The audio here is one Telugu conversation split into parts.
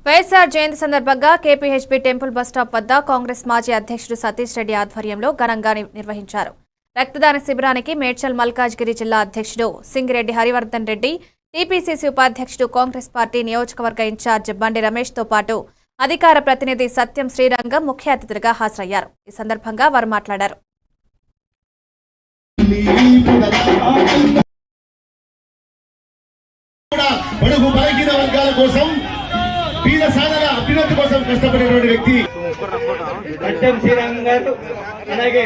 వైఎస్ఆర్ జయంతి సందర్భంగా కేపీహెచ్బీ టెంపుల్ బస్టాప్ వద్ద కాంగ్రెస్ మాజీ అధ్యక్షుడు సతీష్ రెడ్డి ఆధ్వర్యంలో ఘనంగా నిర్వహించారు. రక్తదాన శిబిరానికి మేడ్చల్ మల్కాజ్గిరి జిల్లా అధ్యక్షుడు సింగిరెడ్డి హరివర్ధన్ రెడ్డి, టీపీసీసీ ఉపాధ్యక్షుడు కాంగ్రెస్ పార్టీ నియోజకవర్గ ఇన్ఛార్జ్ బండి రమేష్ తో పాటు అధికార ప్రతినిధి సత్యం శ్రీరంగం ముఖ్య అతిథులుగా హాజరయ్యారు. ఈ సందర్భంగా వారు మాట్లాడారు. అభ్యున్నతి కోసం కష్టపడేటువంటి వ్యక్తి సత్యం శ్రీరంగం గారు, అలాగే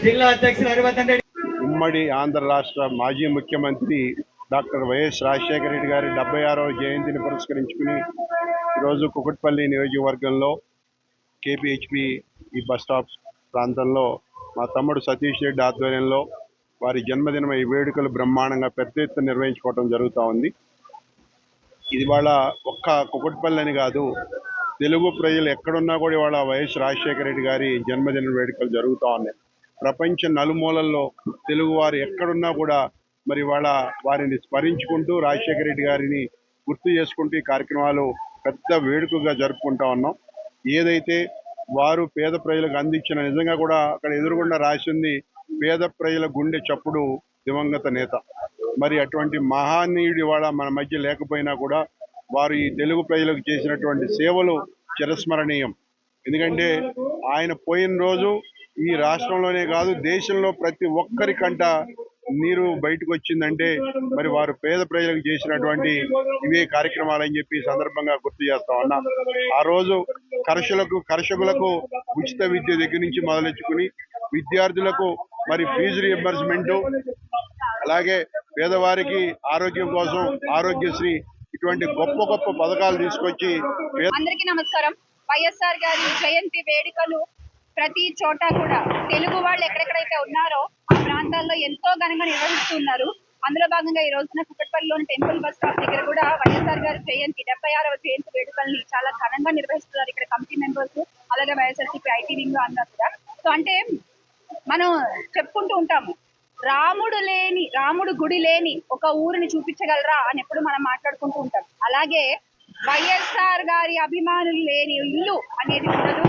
జిల్లా అధ్యక్షులు హరివర్ధన్ రెడ్డి. ఉమ్మడి ఆంధ్ర రాష్ట్ర మాజీ ముఖ్యమంత్రి డాక్టర్ వైఎస్ రాజశేఖర రెడ్డి గారి 76వ జయంతిని పురస్కరించుకుని ఈరోజు కుకట్పల్లి నియోజకవర్గంలో కేపీహెచ్బీ ఈ బస్ స్టాప్ ప్రాంతంలో మా తమ్ముడు సతీష్ రెడ్డి ఆధ్వర్యంలో వారి జన్మదిన ఈ వేడుకలు బ్రహ్మాండంగా పెద్ద ఎత్తున నిర్వహించుకోవడం జరుగుతూ ఉంది. ఇది వాళ్ళ ఒక్క కుకట్పల్లి అని కాదు, తెలుగు ప్రజలు ఎక్కడున్నా కూడా ఇవాళ వైఎస్ రాజశేఖర రెడ్డి గారి జన్మదిన వేడుకలు జరుగుతూ ఉన్నాయి. ప్రపంచ నలుమూలల్లో తెలుగు వారు ఎక్కడున్నా కూడా మరి వాళ్ళ వారిని స్మరించుకుంటూ రాజశేఖర రెడ్డి గారిని గుర్తు చేసుకుంటూ ఈ కార్యక్రమాలు పెద్ద వేడుకగా జరుపుకుంటా ఉన్నాం. ఏదైతే వారు పేద ప్రజలకు అందించిన, నిజంగా కూడా అక్కడ ఎదురుగుండా రాసింది పేద ప్రజల గుండె చప్పుడు దివంగత నేత. మరి అటువంటి మహానీయుడు ఇవాళ మన మధ్య లేకపోయినా కూడా వారు ఈ తెలుగు ప్రజలకు చేసినటువంటి సేవలు చిరస్మరణీయం. ఎందుకంటే ఆయన పోయిన రోజు ఈ రాష్ట్రంలోనే కాదు, దేశంలో ప్రతి ఒక్కరి కంట నీరు బయటకు వచ్చిందంటే మరి వారు పేద ప్రజలకు చేసినటువంటి ఇవే కార్యక్రమాలు అని చెప్పి సందర్భంగా గుర్తు చేస్తా ఉన్నా. ఆ రోజు కర్షకులకు ఉచిత విద్య దగ్గర నుంచి మొదలెచ్చుకుని విద్యార్థులకు మరి ఫీజు రీయింబర్స్మెంట్, అలాగే పేదవారికి ఆరోగ్యం కోసం ఆరోగ్యశ్రీ, ఇటువంటి గొప్ప గొప్ప పథకాలు తీసుకొచ్చి. అందరికీ నమస్కారం. వైఎస్ఆర్ గారి జయంతి వేడుకలు ప్రతి చోట కూడా తెలుగు వాళ్ళు ఎక్కడెక్కడైతే ఉన్నారో ఆ ప్రాంతాల్లో ఎంతో ఘనంగా నిర్వహిస్తున్నారు. అందులో భాగంగా ఈ రోజున కుకట్పల్లిలోని టెంపుల్ బస్ స్టాప్ దగ్గర కూడా వైఎస్ఆర్ గారి జయంతి 76వ జయంతి వేడుకల్ని చాలా ఘనంగా నిర్వహిస్తున్నారు. ఇక్కడ కమిటీ మెంబర్స్, అలాగే వైఎస్ఆర్సీపీ ఐటీ వింగ్ అందరూ కూడా. సో అంటే మనం చెప్పుకుంటూ ఉంటాము, రాముడు గుడి లేని ఒక ఊరిని చూపించగలరా అని ఎప్పుడు మనం మాట్లాడుకుంటూ ఉంటాం. అలాగే వైఎస్ఆర్ గారి అభిమానులు లేని ఇల్లు అనేది ఉండదు.